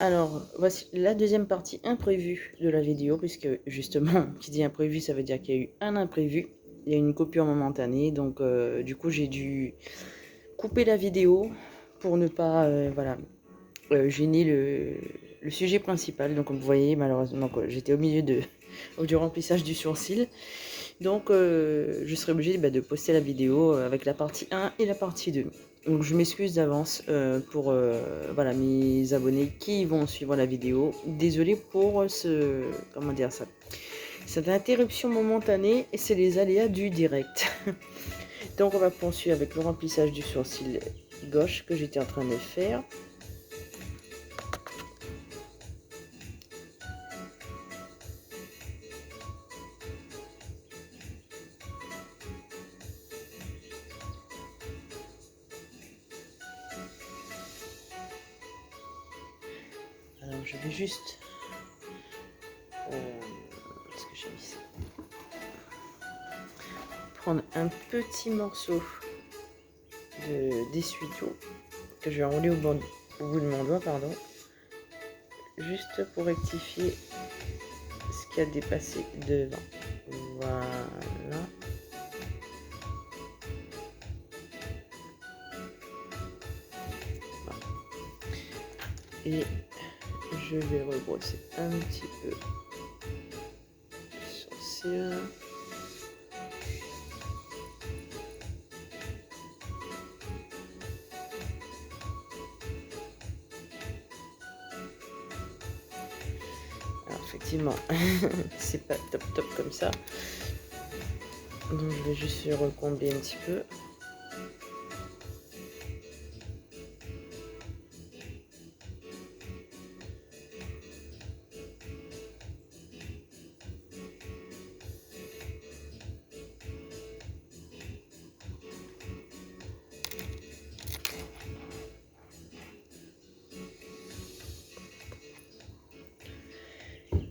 Alors, voici la deuxième partie imprévue de la vidéo, puisque justement, qui dit imprévu, ça veut dire qu'il y a eu un imprévu. Il y a eu une coupure momentanée, donc du coup, j'ai dû couper la vidéo pour ne pas gêner le sujet principal. Donc, comme vous voyez, malheureusement, j'étais au milieu du remplissage du sourcil. Donc, je serai obligée de poster la vidéo avec la partie 1 et la partie 2. Donc, je m'excuse d'avance pour mes abonnés qui vont suivre la vidéo. Désolée pour cette interruption momentanée, et c'est les aléas du direct. Donc, on va poursuivre avec le remplissage du sourcil gauche que j'étais en train de faire. Alors, je vais juste... Qu'est-ce que j'ai mis ça ? Prendre un petit morceau d'essuie-tout que je vais enrouler au bout de mon doigt, pardon, juste pour rectifier ce qui a dépassé devant. Voilà. Et je vais rebrosser un petit peu le sourcil. Alors effectivement, c'est pas top comme ça. Donc je vais juste recombler un petit peu.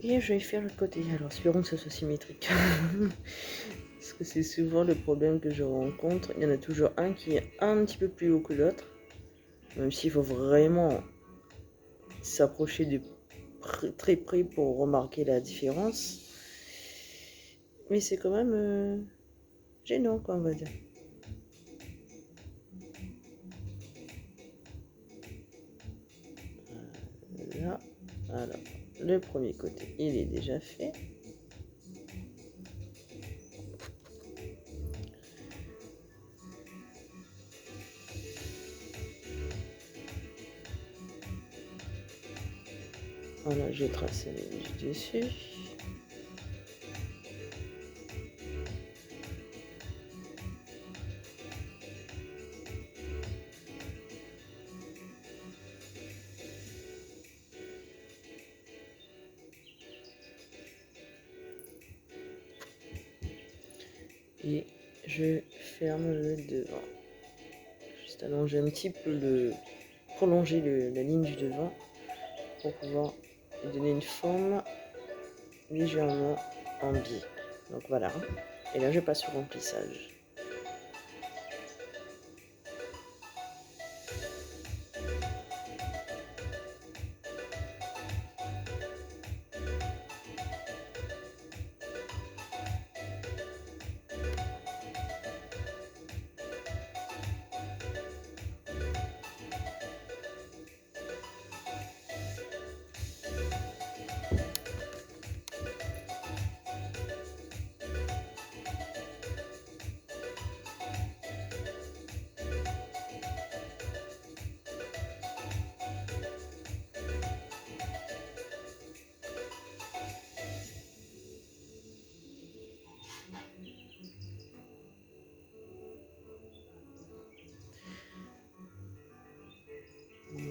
Et je vais faire l'autre côté. Alors espérons que ce soit symétrique. Parce que c'est souvent le problème que je rencontre. Il y en a toujours un qui est un petit peu plus haut que l'autre. Même s'il faut vraiment s'approcher de très près pour remarquer la différence. Mais c'est quand même gênant, quoi, on va dire. Là, alors, le premier côté, il est déjà fait. Voilà, j'ai tracé les lignes dessus. Et je ferme le devant. Juste allonger un petit peu prolonger la ligne du devant pour pouvoir lui donner une forme légèrement en biais. Donc voilà. Et là, je passe au remplissage.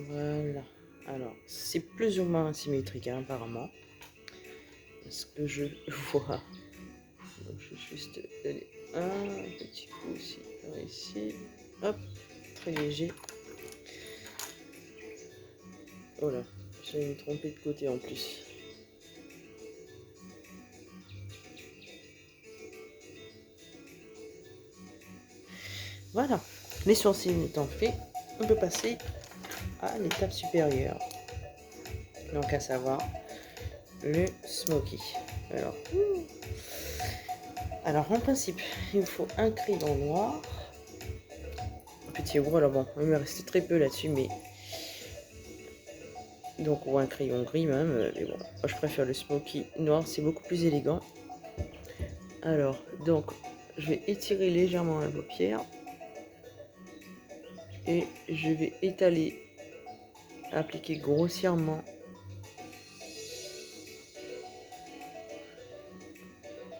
Voilà. Alors, c'est plus ou moins symétrique, hein, apparemment. Ce que je vois. Donc, je vais juste donner un petit coup aussi, par ici. Hop, très léger. Oh là, j'ai trompé de côté en plus. Voilà, les sourcils étant faits, on peut passer à l'étape supérieure. Donc à savoir le smoky. Alors en principe, il me faut un crayon noir. Petit gros, alors bon, il me restait très peu là-dessus, mais donc ou un crayon gris même, mais bon, moi je préfère le smoky noir, c'est beaucoup plus élégant. Alors, donc, je vais étirer légèrement la paupière et je vais étaler, appliquer grossièrement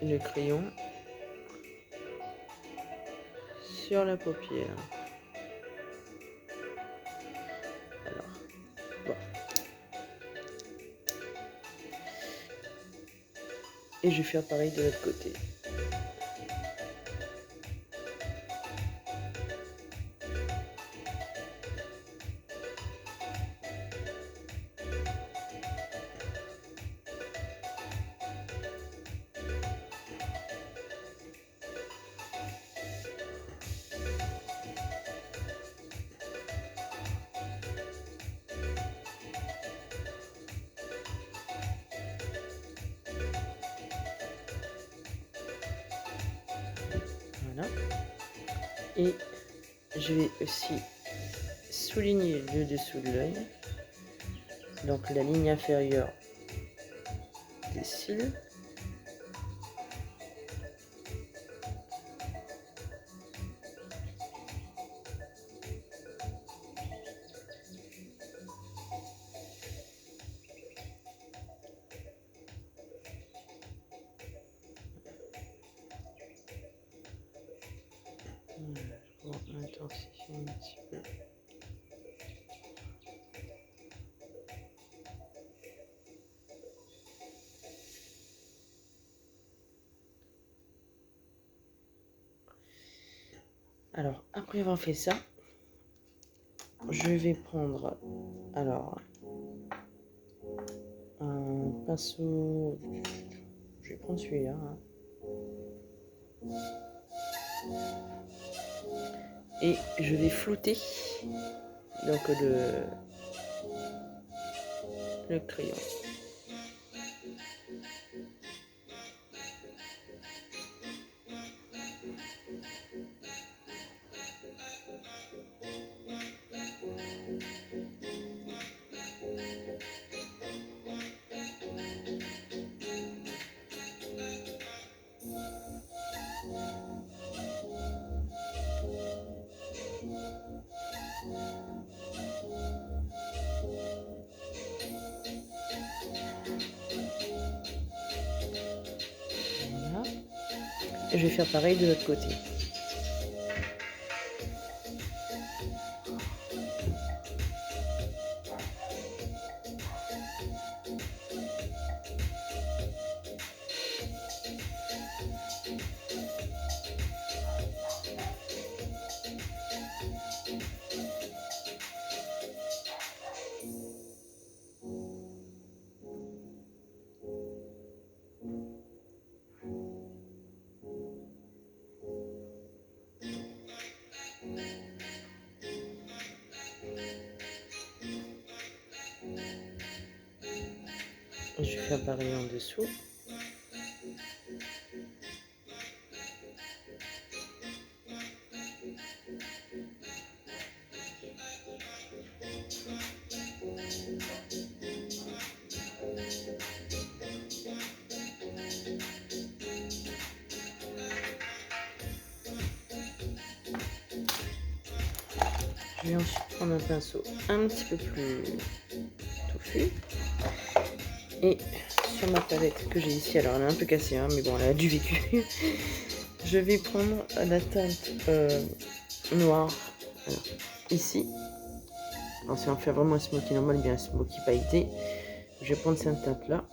le crayon sur la paupière. Alors, bon. Et je vais faire pareil de l'autre côté. Voilà. Et je vais aussi souligner le dessous de l'œil. Donc la ligne inférieure des cils. Je vais intensifier un petit peu. Alors, après avoir fait ça, je vais prendre alors un pinceau. Je vais prendre celui-là. Hein. Et je vais flouter donc le crayon. Voilà. Et je vais faire pareil de l'autre côté. Je vais faire pareil en dessous. Je vais ensuite prendre un pinceau un petit peu plus touffu. Et sur ma palette que j'ai ici, alors elle est un peu cassée, hein, mais bon, elle a du vécu. Je vais prendre la teinte noire ici. Alors, si on fait vraiment un smoky normal, bien un smoky pailleté, je vais prendre cette teinte là.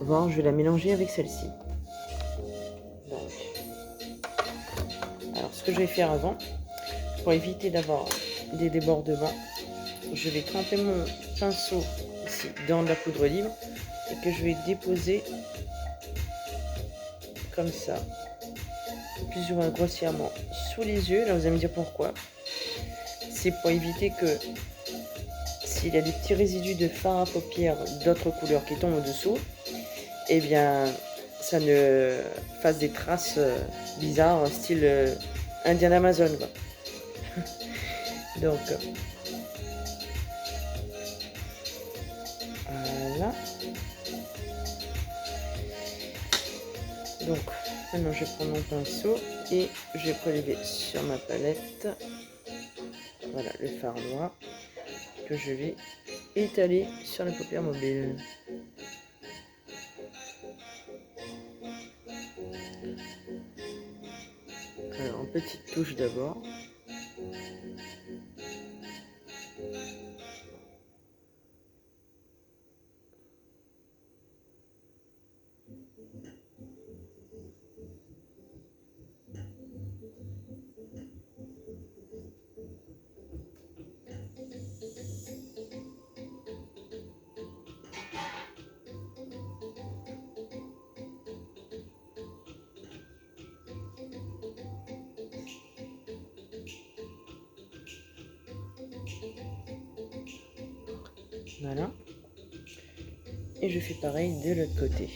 Voir, je vais la mélanger avec celle-ci. Donc, alors ce que je vais faire avant, pour éviter d'avoir des débordements, je vais tremper mon pinceau ici dans de la poudre libre et que je vais déposer comme ça, plus ou moins grossièrement sous les yeux. Là vous allez me dire pourquoi. C'est pour éviter que s'il y a des petits résidus de fard à paupières d'autres couleurs qui tombent au-dessous, eh bien, ça ne fasse des traces bizarres, style Indien Amazon, quoi. Donc, voilà. Donc, maintenant, je prends mon pinceau et je vais prélever sur ma palette, voilà, le fard noir que je vais étaler sur la paupière mobile. Alors, en petite touche d'abord. Voilà. Et je fais pareil de l'autre côté.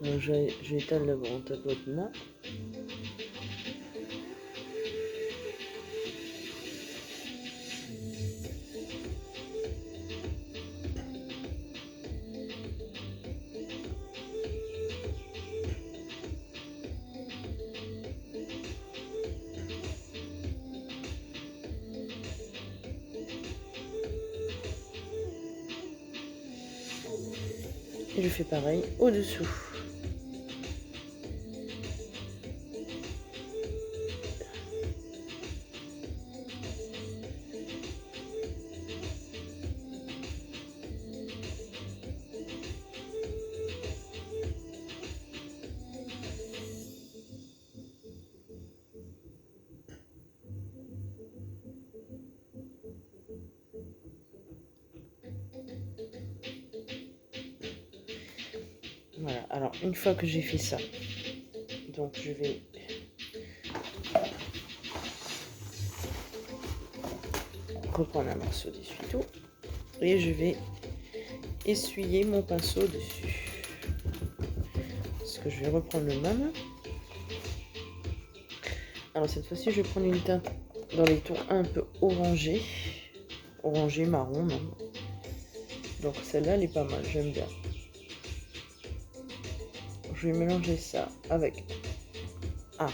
Alors, j'étale le grand tapotement. Et je fais pareil au-dessous. Voilà, alors une fois que j'ai fait ça, donc je vais reprendre un morceau d'essuie-tout et je vais essuyer mon pinceau dessus. Parce que je vais reprendre le même. Alors cette fois-ci, je vais prendre une teinte dans les tons un peu orangés. Orangé, marron, non. Donc celle-là, elle est pas mal, j'aime bien. Je vais mélanger ça avec... Ah,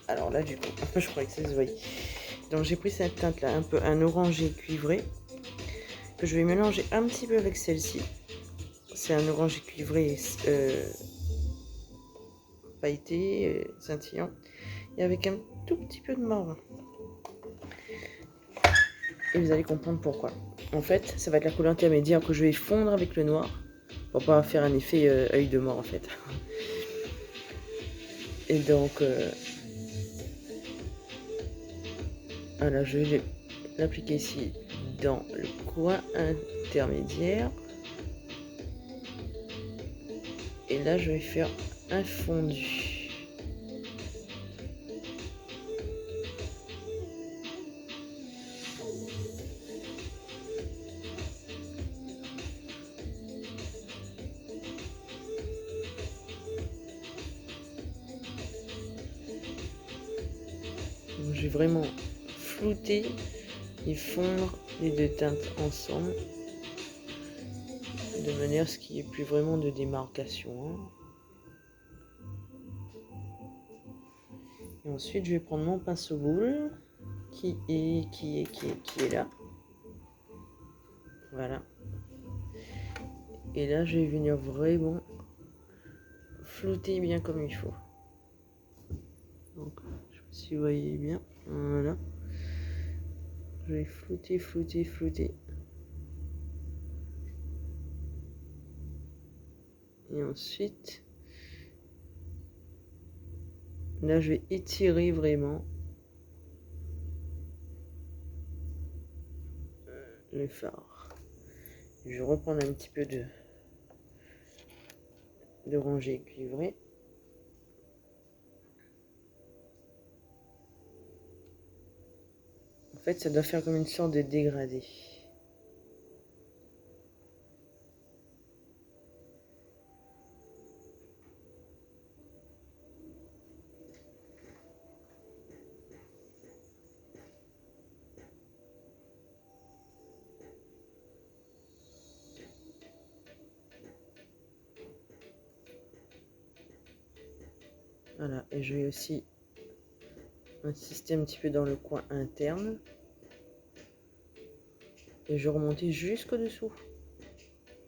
alors là du coup, je croyais que ça se voyait. Donc j'ai pris cette teinte-là, un peu un orangé cuivré, que je vais mélanger un petit peu avec celle-ci. C'est un orangé cuivré pailleté, scintillant, et avec un tout petit peu de marron. Et vous allez comprendre pourquoi. En fait, ça va être la couleur intermédiaire que je vais fondre avec le noir, pour pas faire un effet œil de mort en fait. Et donc, voilà, je vais l'appliquer ici dans le coin intermédiaire. Et là, je vais faire un fondu. Donc, je vais vraiment flouter et fondre les deux teintes ensemble, de manière à ce qu'il n'y ait plus vraiment de démarcation. Et ensuite, je vais prendre mon pinceau boule qui est là. Voilà. Et là, je vais venir vraiment flouter bien comme il faut. Donc, je sais pas si vous voyez bien. Voilà. Je vais flouter, flouter, flouter. Et ensuite, là, je vais étirer vraiment le fard. Je vais reprendre un petit peu de rangée cuivrée. fait, ça doit faire comme une sorte de dégradé. Voilà, et je vais aussi insister un petit peu dans le coin interne. Et je vais remonter jusqu'au dessous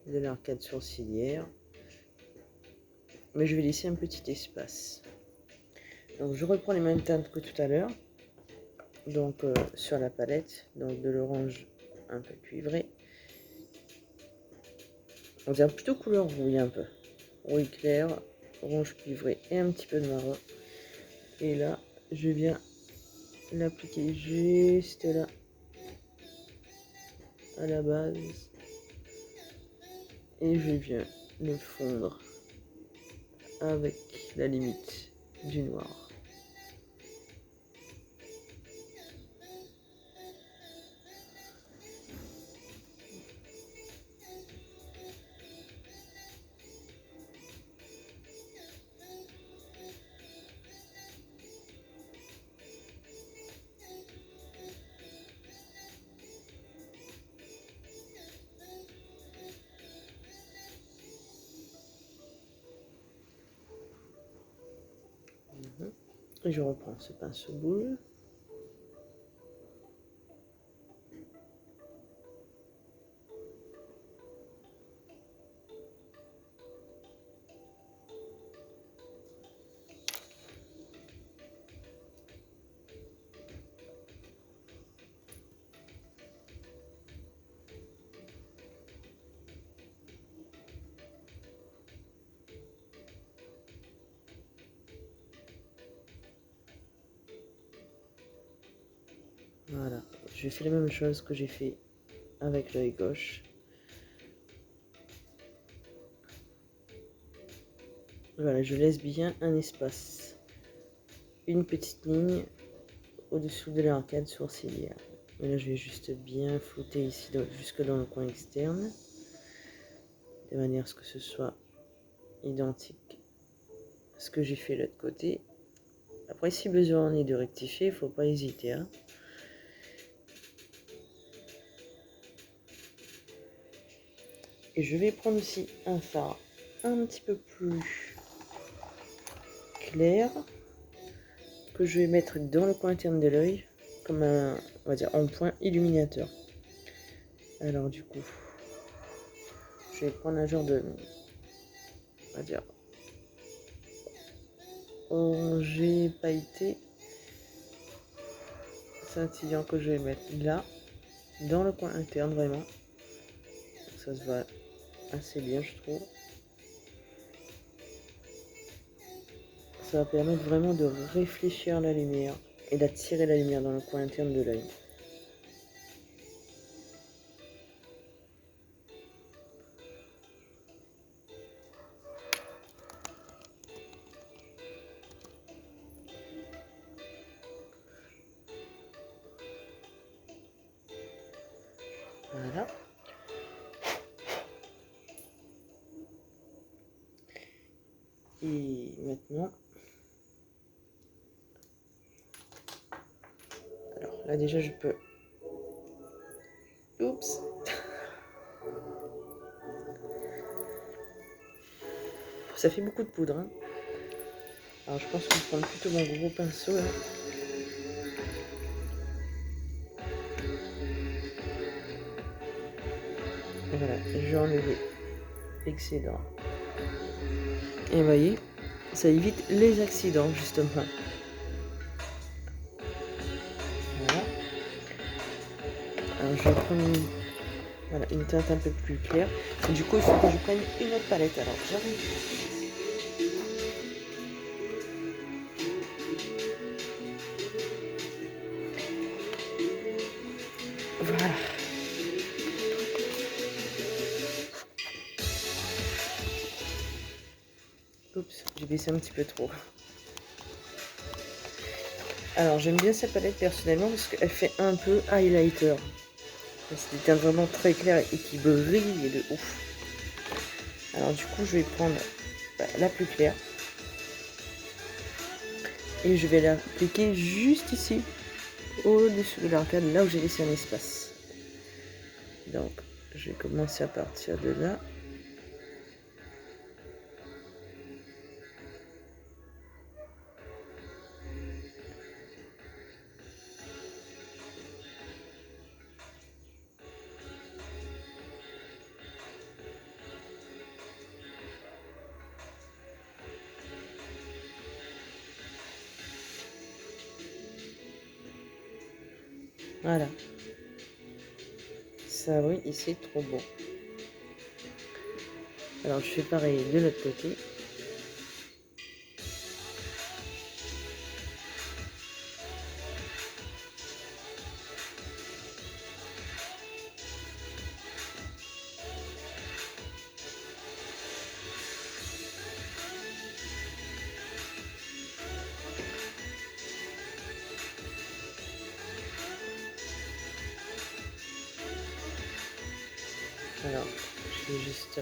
de l'arcade sourcilière. Mais je vais laisser un petit espace. Donc je reprends les mêmes teintes que tout à l'heure. Donc sur la palette, donc de l'orange un peu cuivré. On dirait plutôt couleur rouille un peu. Rouille clair, orange cuivré et un petit peu de marron. Et là, je viens l'appliquer juste là, à la base. Et je viens le fondre avec la limite du noir. Et je reprends ce pinceau boule. Voilà, je fais la même chose que j'ai fait avec l'œil gauche. Voilà, je laisse bien un espace, une petite ligne au-dessous de l'arcade sourcilière. Et là, je vais juste bien flouter ici, jusque dans le coin externe, de manière à ce que ce soit identique à ce que j'ai fait de l'autre côté. Après, si besoin en est de rectifier, il ne faut pas hésiter, hein. Et je vais prendre aussi un fard un petit peu plus clair que je vais mettre dans le coin interne de l'œil comme un, on va dire, en point illuminateur. Alors du coup, je vais prendre un genre de, on va dire, orangé pailleté scintillant que je vais mettre là, dans le coin interne vraiment. Ça se voit assez bien, je trouve. Ça va permettre vraiment de réfléchir la lumière et d'attirer la lumière dans le coin interne de l'œil. Voilà. Et maintenant, alors là déjà je peux, oups, ça fait beaucoup de poudre, hein. Alors je pense qu'on va prendre plutôt mon gros pinceau là. Et voilà, je vais enlever l'excédent. Et vous voyez, ça évite les accidents justement. Voilà. Alors je vais prendre une teinte un peu plus claire. Et du coup, il faut que je prenne une autre palette. Alors j'arrive. Voilà. Oups, j'ai baissé un petit peu trop. Alors j'aime bien cette palette personnellement parce qu'elle fait un peu highlighter. C'est des teintes vraiment très claires et qui brillent de ouf. Alors du coup je vais prendre la plus claire. Et je vais l'appliquer juste ici, au-dessus de l'arcade, là où j'ai laissé un espace. Donc je vais commencer à partir de là. Voilà. Ça oui, ici trop beau. Alors je fais pareil de l'autre côté. Alors je vais juste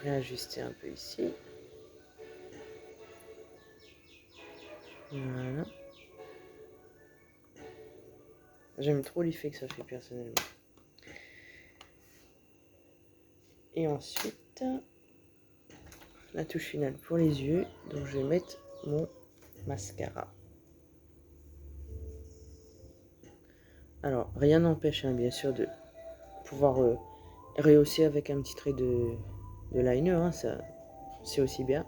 réajuster un peu ici. Voilà. J'aime trop l'effet que ça fait personnellement. Et ensuite, la touche finale pour les yeux. Donc je vais mettre mon mascara. Alors rien n'empêche bien sûr de pouvoir rehausser avec un petit trait de liner. Hein, ça c'est aussi bien.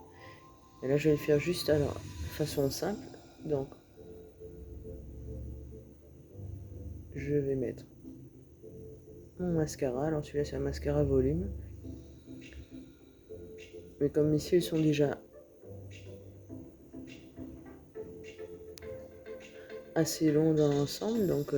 Et là je vais le faire juste alors façon simple. Donc je vais mettre mon mascara. Alors celui-là c'est un mascara volume. Mais comme ici ils sont déjà assez longs dans l'ensemble, donc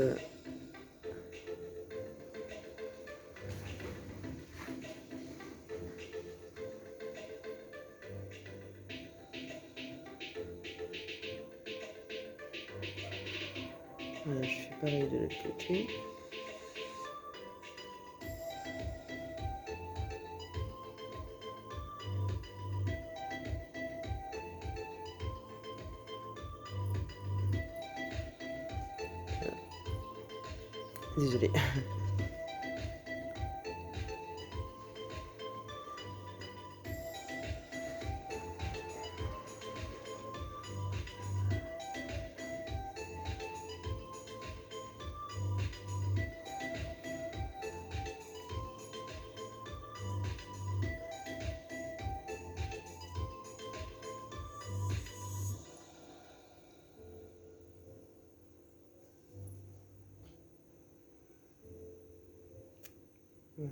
voilà, je fais pareil de l'autre côté. Désolée.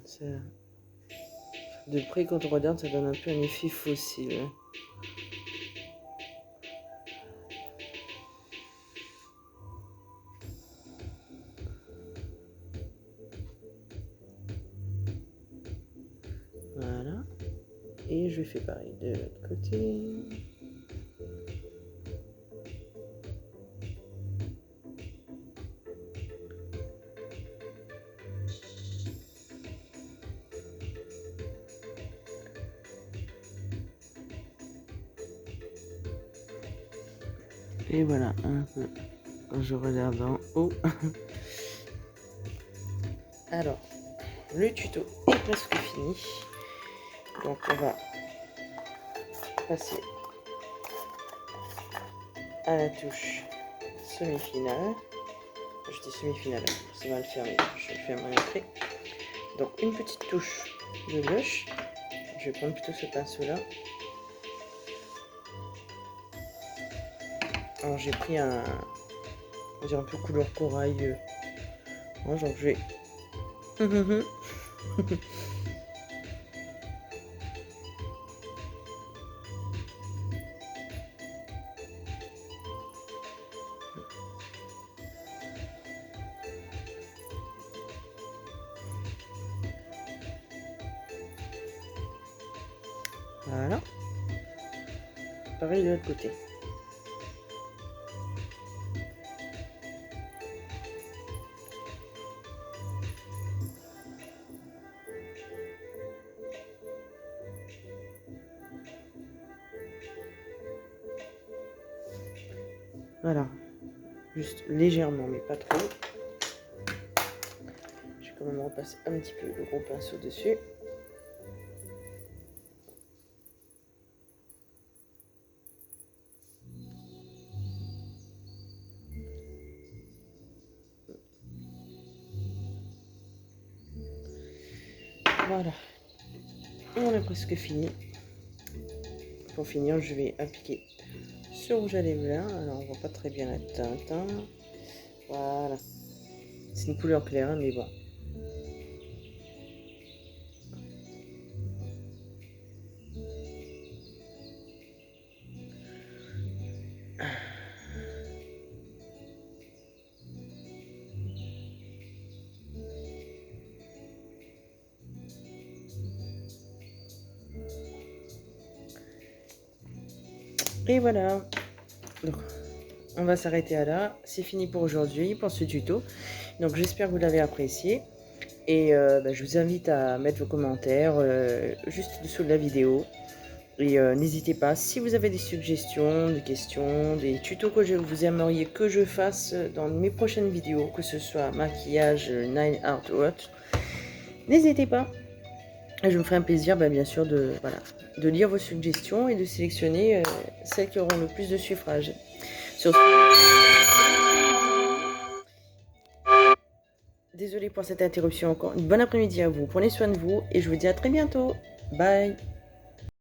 Ça, de près, quand on regarde, ça donne un peu un effet fossile. Voilà. Et je fais pareil de l'autre côté. Et voilà, un peu. Quand je regarde en haut. Alors, le tuto est presque fini. Donc on va passer à la touche semi-finale. Je dis semi-finale, c'est mal fermé. Je vais le faire après. Donc une petite touche de blush. Je vais prendre plutôt ce pinceau là. Alors j'ai pris un, on dirait un peu couleur corail. Donc je vais voilà. Pareil de l'autre côté. Voilà, juste légèrement, mais pas trop. Je vais quand même repasser un petit peu le gros pinceau dessus. Voilà, on a presque fini. Pour finir, je vais appliquer ce rouge à lèvres là. Alors, on voit pas très bien la teinte. Hein. Voilà. C'est une couleur claire, hein, mais bon. Et voilà. Donc, on va s'arrêter à là. C'est fini pour aujourd'hui, pour ce tuto. Donc, j'espère que vous l'avez apprécié. Et je vous invite à mettre vos commentaires juste dessous de la vidéo. Et n'hésitez pas, si vous avez des suggestions, des questions, des tutos que vous aimeriez que je fasse dans mes prochaines vidéos, que ce soit maquillage, nail art ou autre, n'hésitez pas. Et je me ferai un plaisir, bien sûr, de lire vos suggestions et de sélectionner celles qui auront le plus de suffrages. Sur ce, désolée pour cette interruption encore. Une bonne après-midi à vous. Prenez soin de vous et je vous dis à très bientôt. Bye.